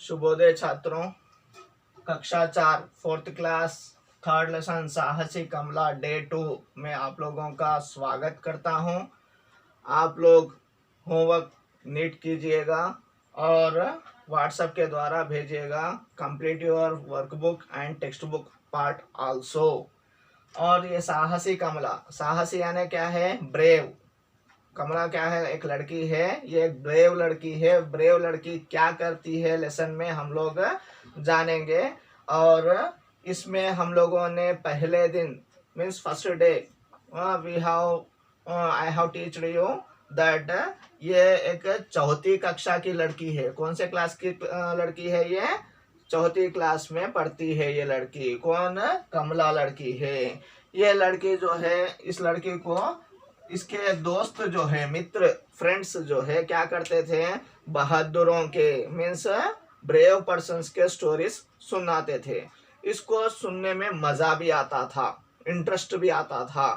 शुभोदय छात्रों। कक्षा 4 fourth class third lesson साहसी कमला डे 2 में आप लोगों का स्वागत करता हूं। आप लोग होमवर्क नीट कीजिएगा और व्हाट्सएप के द्वारा भेजिएगा। Complete your workbook and text book part also. और ये साहसी कमला, साहसी यानी क्या है? ब्रेव। कमला क्या है? एक लड़की है, ये एक ब्रेव लड़की है। ब्रेव लड़की क्या करती है लेसन में हम लोग जानेंगे। और इसमें हम लोगों ने पहले दिन means first day we have I have teached you that ये एक चौथी कक्षा की लड़की है। कौन से क्लास की लड़की है? ये चौथी क्लास में पढ़ती है ये लड़की। कौन? कमला लड़की है। ये लड़की जो है, इस लड़की को इसके दोस्त जो है, मित्र, फ्रेंड्स जो है, क्या करते थे? बहादुरों के मीन्स ब्रेव पर्सन्स के स्टोरीज सुनाते थे। इसको सुनने में मजा भी आता था, इंटरेस्ट भी आता था।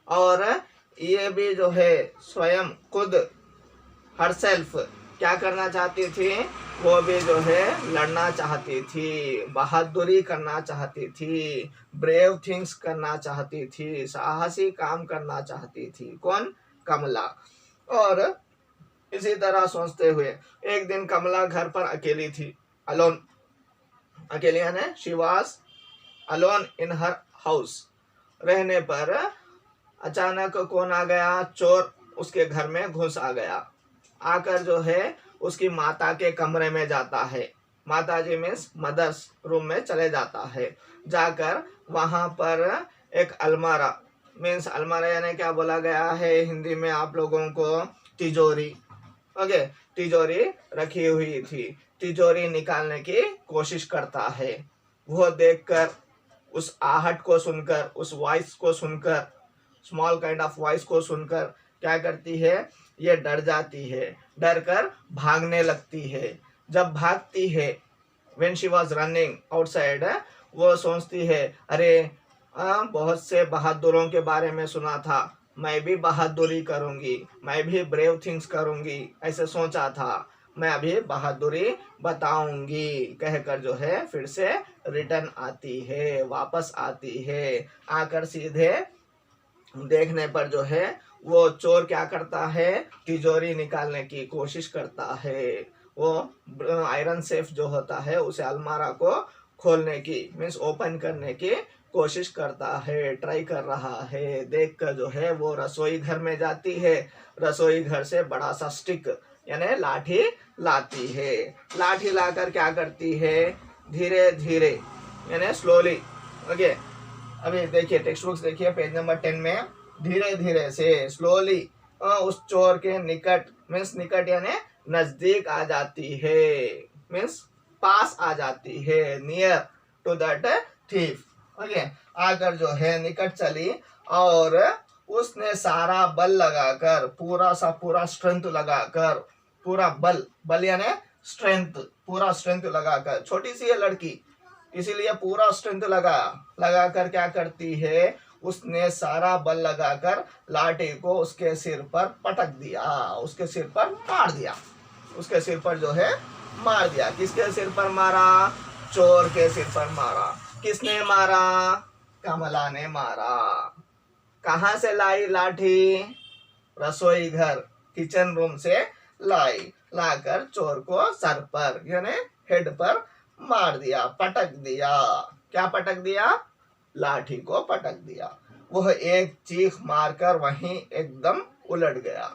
और ये भी जो है स्वयं खुद हरसेल्फ क्या करना चाहती थी? वो भी जो है लड़ना चाहती थी, बहादुरी करना चाहती थी, ब्रेव थिंग्स करना चाहती थी, साहसी काम करना चाहती थी। कौन? कमला। और इसी तरह सोचते हुए एक दिन कमला घर पर अकेली थी, अलोन। अकेली यानी she was alone in her house. रहने पर अचानक कौन आ गया? चोर उसके घर में घुस आ गया। आकर जो है उसकी माता के कमरे में जाता है। माता जी मीन्स मदर्स रूम में चले जाता है। जाकर वहां पर एक अलमारा, मीन्स अलमारा यानी क्या बोला गया है हिंदी में आप लोगों को? तिजोरी। ओके, तिजोरी रखी हुई थी। तिजोरी निकालने की कोशिश करता है। वो देखकर, उस आहट को सुनकर, उस वॉइस को सुनकर, स्मॉल काइंड ऑफ वॉइस को सुनकर क्या करती है? ये डर जाती है। डर कर भागने लगती है। जब भागती है, when she was running outside, वो सोचती है, अरे बहुत से बहादुरों के बारे में सुना था, मैं भी बहादुरी करूंगी, मैं भी ब्रेव थिंग्स करूंगी, ऐसे सोचा था, मैं अभी बहादुरी बताऊंगी कहकर जो है फिर से रिटर्न आती है, वापस आती है। आकर सीधे देखने पर जो है वो चोर क्या करता है? तिजोरी निकालने की कोशिश करता है। वो आयरन सेफ जो होता है उसे अलमारा को खोलने की मीन्स ओपन करने की कोशिश करता है, ट्राई कर रहा है। देखकर जो है वो रसोई घर में जाती है। रसोई घर से बड़ा सा स्टिक यानी लाठी लाती है। लाठी लाकर क्या करती है? धीरे धीरे यानी स्लोली। ओके, अभी देखिए टेक्स्ट बुक्स देखिए पेज नंबर 10 में, धीरे धीरे से स्लोली उस चोर के निकट, मीन्स निकट यानी नजदीक आ जाती है, मीन्स पास आ जाती है, near to that thief. Okay, आकर जो है निकट चली और उसने सारा बल लगाकर, पूरा स्ट्रेंथ लगाकर, पूरा बल यानी स्ट्रेंथ, पूरा स्ट्रेंथ लगाकर, छोटी सी है लड़की इसीलिए पूरा स्ट्रेंथ लगाकर क्या करती है? उसने सारा बल लगाकर लाठी को उसके सिर पर पटक दिया, उसके सिर पर मार दिया। उसके सिर पर जो है मार दिया। किसके सिर पर मारा? चोर के सिर पर मारा। किसने मारा? कमला ने मारा। कहां से लाई लाठी? रसोई घर, किचन रूम से लाई। लाकर चोर को सर पर यानी हेड पर मार दिया, पटक दिया। क्या पटक दिया? लाठी को पटक दिया। वह एक चीख मारकर वहीं एकदम उलट गया।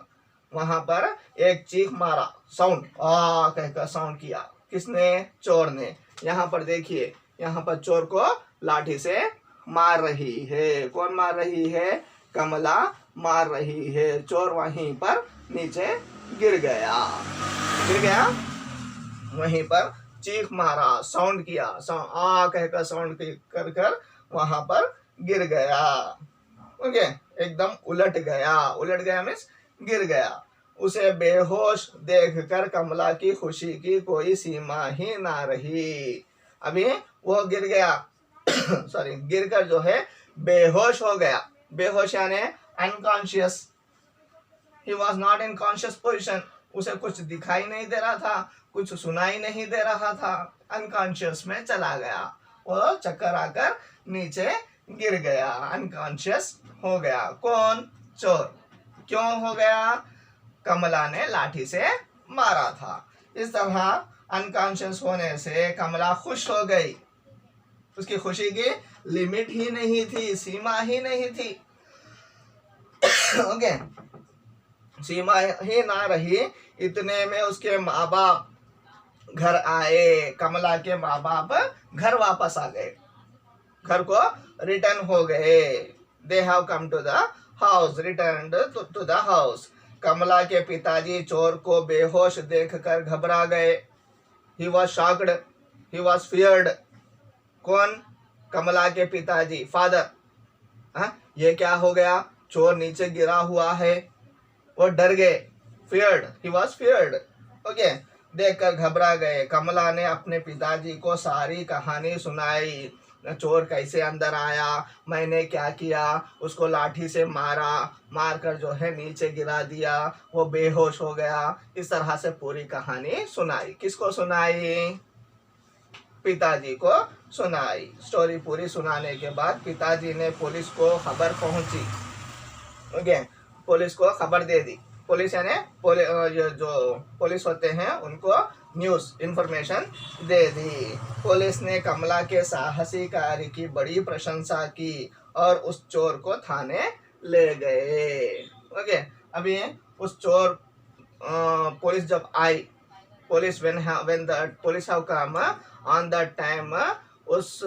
वहां पर एक चीख मारा, साउंड आ कहकर साउंड किया। किसने? चोर ने। यहाँ पर देखिए, यहाँ पर चोर को लाठी से मार रही है। कौन मार रही है? कमला मार रही है। चोर वहीं पर नीचे गिर गया। वहीं पर चीख मारा, साउंड किया, आ कहकर साउंड कर कर वहां पर गिर गया। ओके, एकदम उलट गया मीन्स गिर गया। उसे बेहोश देखकर कमला की खुशी की कोई सीमा ही ना रही। अभी वो गिर गया सॉरी, गिरकर जो है बेहोश हो गया। बेहोश यानी unconscious, he was not in conscious position. उसे कुछ दिखाई नहीं दे रहा था, कुछ सुनाई नहीं दे रहा था, अनकॉन्शियस में चला गया, वो चक्कर आकर नीचे गिर गया, अनकॉन्शियस हो गया। कौन? चोर। क्यों हो गया? कमला ने लाठी से मारा था। इस तरह अनकॉन्शियस होने से कमला खुश हो गई। उसकी खुशी की लिमिट ही नहीं थी, सीमा ही नहीं थी। ओके, सीमा ही ना रही। इतने में उसके माँ बाप घर आए, कमला के माँ बाप घर वापस आ गए, घर को रिटर्न हो गए। They have come to the house, return to the house. Kamala के पिताजी चोर को बेहोश देखकर घबरा गए। He was shocked, he was feared. कौन? कमला के पिताजी, फादर। ये क्या हो गया? चोर नीचे गिरा हुआ है, वो डर गए। Feared, he was feared. Okay, देखकर घबरा गए। कमला ने अपने पिताजी को सारी कहानी सुनाई। चोर कैसे अंदर आया, मैंने क्या किया, उसको लाठी से मारा, मारकर जो है नीचे गिरा दिया, वो बेहोश हो गया। इस तरह से पूरी कहानी सुनाई। किसको सुनाई? पिताजी को सुनाई। स्टोरी पूरी सुनाने के बाद पिताजी ने पुलिस को खबर पहुंची। ओके, पुलिस को खबर दे दी। पुलिस यानी जो पुलिस होते हैं उनको न्यूज़ इंफॉर्मेशन दे दी। पुलिस ने कमला के साहसी कार्य की बड़ी प्रशंसा की और उस चोर को थाने ले गए। ओके, अभी उस चोर पुलिस जब आई, police when the police have come on that time, उस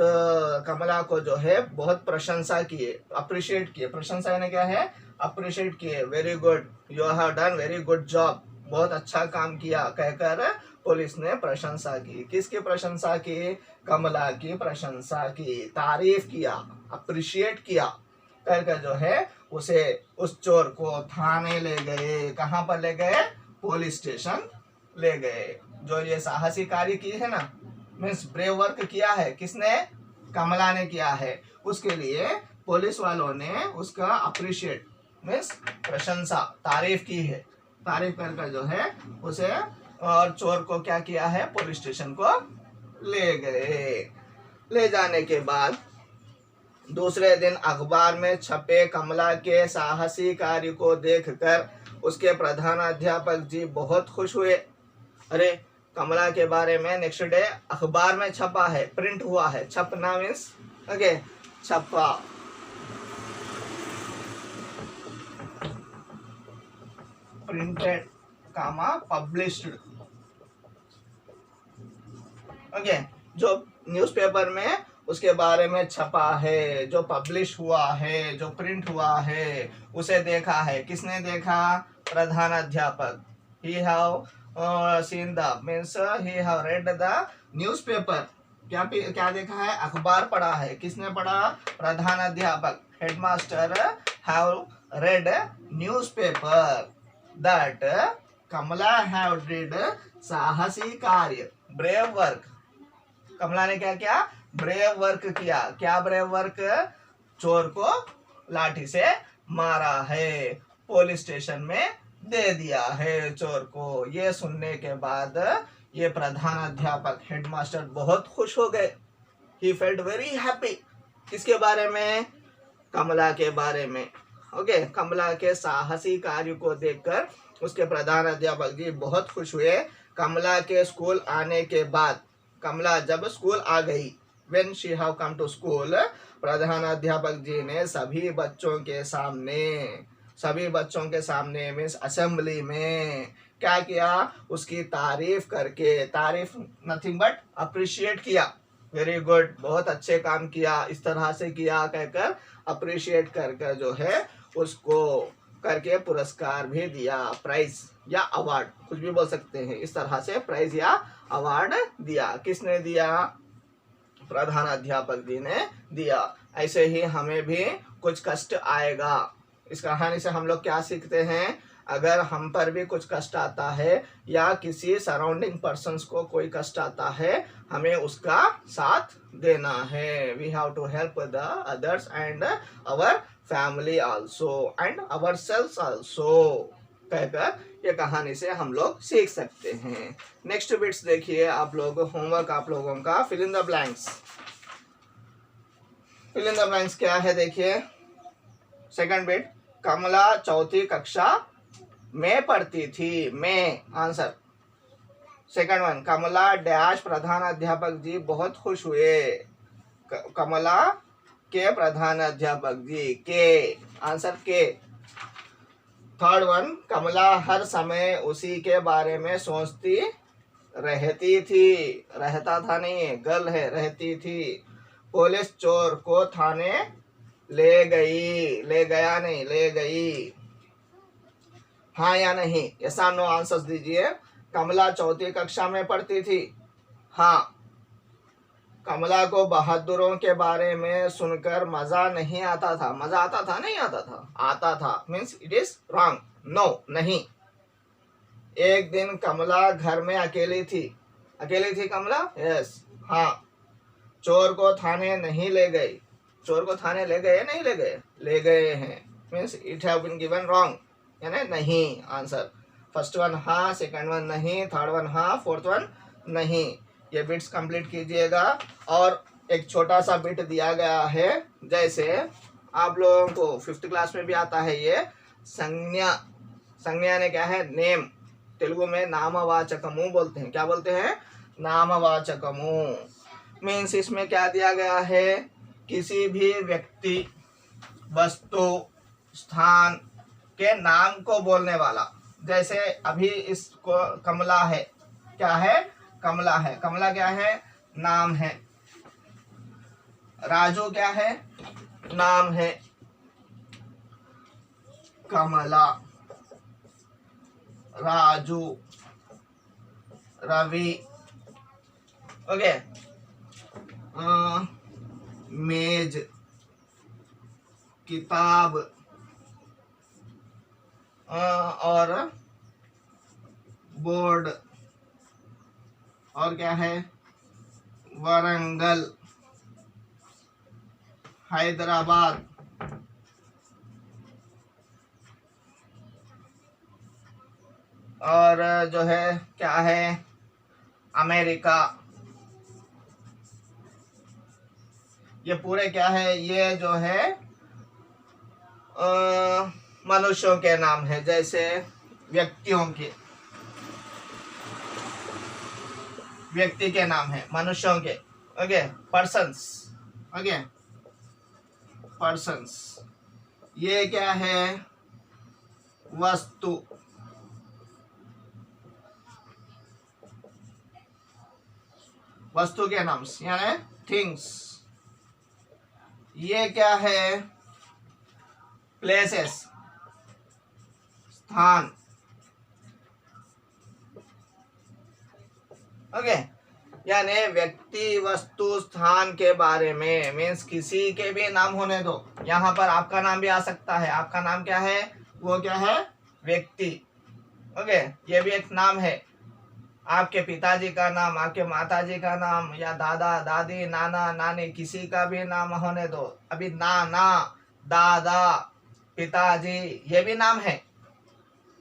कमला को जो है बहुत प्रशंसा किए, अप्रिशिएट किए। प्रशंसा यानी क्या है? अप्रिशिएट किए। Very good, you have done very good job, बहुत अच्छा काम किया कहकर पुलिस ने प्रशंसा की। किसकी प्रशंसा की? कमला की प्रशंसा की, तारीफ किया, अप्रिशिएट किया कहकर जो है उसे, उस चोर को थाने ले गए। कहाँ पर ले गए? पुलिस स्टेशन ले गए। जो ये साहसी कार्य की है ना, मीन्स ब्रेव वर्क किया है, किसने? कमला ने किया है। उसके लिए पुलिस वालों ने उसका अप्रिशिएट मीन्स प्रशंसा, तारीफ की है। तारीफ कर जो है उसे और चोर को क्या किया है? पुलिस स्टेशन को ले गए। ले जाने के बाद दूसरे दिन अखबार में छपे कमला के साहसी कार्य को देखकर उसके प्रधानाध्यापक जी बहुत खुश हुए। अरे, कमला के बारे में नेक्स्ट डे अखबार में छपा है, प्रिंट हुआ है। छपना मीन्स ओके, छपा, प्रिंटेड कामा पब्लिश्ड। ओके, जो न्यूज़पेपर में उसके बारे में छपा है, जो पब्लिश हुआ है, जो प्रिंट हुआ है, उसे देखा है। किसने देखा? प्रधानाध्यापक। He have seen the means he have read the newspaper। क्या देखा है? अखबार पढ़ा है। किसने पढ़ा? प्रधानाध्यापक, headmaster have read newspaper that Kamala have did साहसी कार्य, ब्रेव वर्क। कमला ने क्या किया? ब्रेव वर्क किया। क्या ब्रेव वर्क? चोर को लाठी से मारा है, पुलिस स्टेशन में दे दिया है चोर को। ये सुनने के बाद ये प्रधानाध्यापक, हेडमास्टर बहुत खुश हो गए। He felt very happy. किसके बारे में? कमला के बारे में। ओके, कमला के साहसी कार्य को देखकर उसके प्रधानाध्यापक जी बहुत खुश हुए। कमला के स्कूल आने के बाद, कमला जब स्कूल आ गई, when she have come to school, प्रधानाध्यापक जी ने सभी बच्चों के सामने मीन्स असेंबली में क्या किया? उसकी तारीफ करके, तारीफ नथिंग बट अप्रिशिएट किया। वेरी गुड, बहुत अच्छे काम किया, इस तरह से किया कहकर अप्रिशिएट करके जो है उसको करके पुरस्कार भी दिया, प्राइज या अवार्ड, कुछ भी बोल सकते हैं। इस तरह से प्राइज या अवार्ड दिया। किसने दिया? प्रधानाध्यापक जी ने दिया। ऐसे ही हमें भी कुछ कष्ट आएगा। इस कहानी से हम लोग क्या सीखते हैं? अगर हम पर भी कुछ कष्ट आता है या किसी सराउंडिंग पर्सन्स को कोई कष्ट आता है, हमें उसका साथ देना है। We have to help the others and our family also and our selves also कहकर ये कहानी से हम लोग सीख सकते हैं। नेक्स्ट बिट्स देखिए आप लोग, होमवर्क आप लोगों का, fill in the blanks. Fill in the blanks क्या है देखिए। सेकंड बिट, कमला चौथी कक्षा में पढ़ती थी, में आंसर। सेकंड वन, कमला डैश प्रधान अध्यापक जी बहुत खुश हुए, कमला के प्रधान अध्यापक जी, के आंसर के। थर्ड वन, कमला हर समय उसी के बारे में सोचती रहती थी, रहता था नहीं, गल है, रहती थी। पुलिस चोर को थाने ले गई, ले गया नहीं, ले गई। हाँ या नहीं, यस और नो आंसर्स दीजिए। कमला चौथी कक्षा में पढ़ती थी, हाँ। कमला को बहादुरों के बारे में सुनकर मजा नहीं आता था, मजा आता था नहीं आता था, आता था, means it is wrong, no नहीं। एक दिन कमला घर में अकेली थी, अकेली थी कमला, यस, हाँ। चोर को थाने नहीं ले गई, चोर को थाने ले गए नहीं ले गए, ले गए हैं, means it have been given wrong, यानी नहीं आंसर। फर्स्ट वन हाँ, सेकंड वन नहीं, थर्ड वन हाँ, फोर्थ वन नहीं। ये बिट्स कंप्लीट कीजिएगा। और एक छोटा सा बिट दिया गया है, जैसे आप लोगों को फिफ्थ क्लास में भी आता है ये संज्ञा। संज्ञा ने क्या है, नेम, तेलुगु में नामवाचकमु बोलते हैं, क्या बोलते हैं, नामवाचकमु। मीन्स इसमें क्या दिया गया है, किसी भी व्यक्ति, वस्तु, स्थान के नाम को बोलने वाला। जैसे अभी इसको कमला है, क्या है, कमला है, कमला क्या है, नाम है। राजू क्या है, नाम है। कमला, राजू, रवि, ओके। मेज, किताब, और बोर्ड, और क्या है, वरंगल, हैदराबाद, और जो है क्या है, अमेरिका। ये पूरे क्या है, ये जो है मनुष्यों के नाम है, जैसे व्यक्तियों के, व्यक्ति के नाम है, मनुष्यों के, ओके। Persons, okay, persons. ये क्या है, वस्तु, वस्तु के नाम यानी थिंग्स। ये क्या है, प्लेसेस, स्थान, ओके। यानी व्यक्ति, वस्तु, स्थान के बारे में, मीन्स किसी के भी नाम होने दो। यहाँ पर आपका नाम भी आ सकता है, आपका नाम क्या है, वो क्या है, व्यक्ति, ओके। ये भी एक नाम है। आपके पिताजी का नाम, आपके माताजी का नाम, या दादा दादी, नाना नानी, किसी का भी नाम होने दो। अभी नाना, दादा, पिताजी, ये भी नाम है,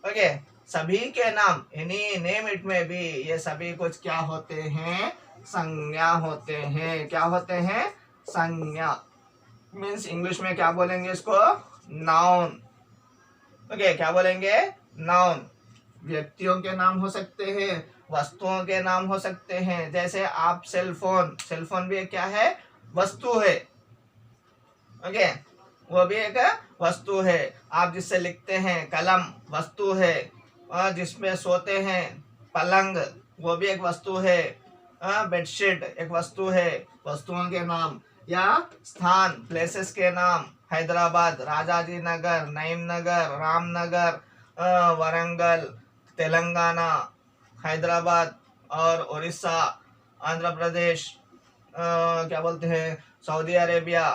ओके। सभी के नाम, एनी नेम इट में भी, ये सभी कुछ क्या होते हैं, संज्ञा होते हैं। क्या होते हैं, संज्ञा। मीन्स इंग्लिश में क्या बोलेंगे इसको, नाउन, ओके। क्या बोलेंगे, नाउन। व्यक्तियों के नाम हो सकते हैं, वस्तुओं के नाम हो सकते हैं। जैसे आप सेल फोन, सेल फोन भी एक क्या है, वस्तु है, ओके, वो भी एक वस्तु है। आप जिससे लिखते हैं, कलम, वस्तु है। जिसमें सोते हैं, पलंग, वो भी एक वस्तु है। बेडशीट एक वस्तु है। वस्तुओं के नाम। या स्थान, प्लेसेस के नाम, हैदराबाद, राजाजी नगर, नईम नगर, रामनगर, वरंगल, तेलंगाना, हैदराबाद, और उड़ीसा, आंध्र प्रदेश, क्या बोलते हैं, सऊदी अरेबिया,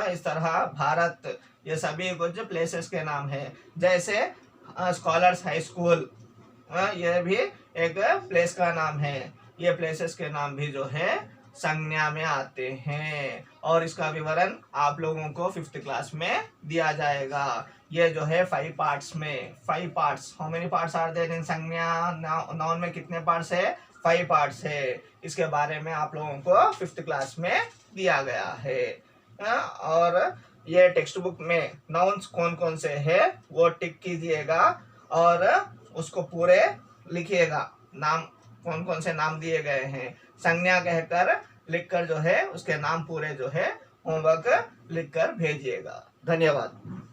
इस तरह भारत, ये सभी कुछ प्लेसेस के नाम है। जैसे स्कॉलर्स हाई स्कूल, ये भी एक प्लेस का नाम है। ये प्लेसेस के नाम भी जो है संज्ञा में आते हैं और इसका विवरण आप लोगों को 5th क्लास में दिया जाएगा। ये जो है 5 पार्ट्स में, 5 parts, how many parts are there in संज्ञा? नाउन में कितने पार्ट्स है? 5 पार्ट्स है। इसके बारे में आप लोगों को 5th क्लास में दिया गया है। और ये टेक्स्ट बुक में नाउन्स कौन कौन से है वो टिक कीजिएगा और उसको पूरे लिखिएगा। नाम कौन कौन से नाम दिए गए हैं संज्ञा कहकर लिखकर जो है उसके नाम पूरे जो है होमवर्क लिखकर भेजिएगा। धन्यवाद।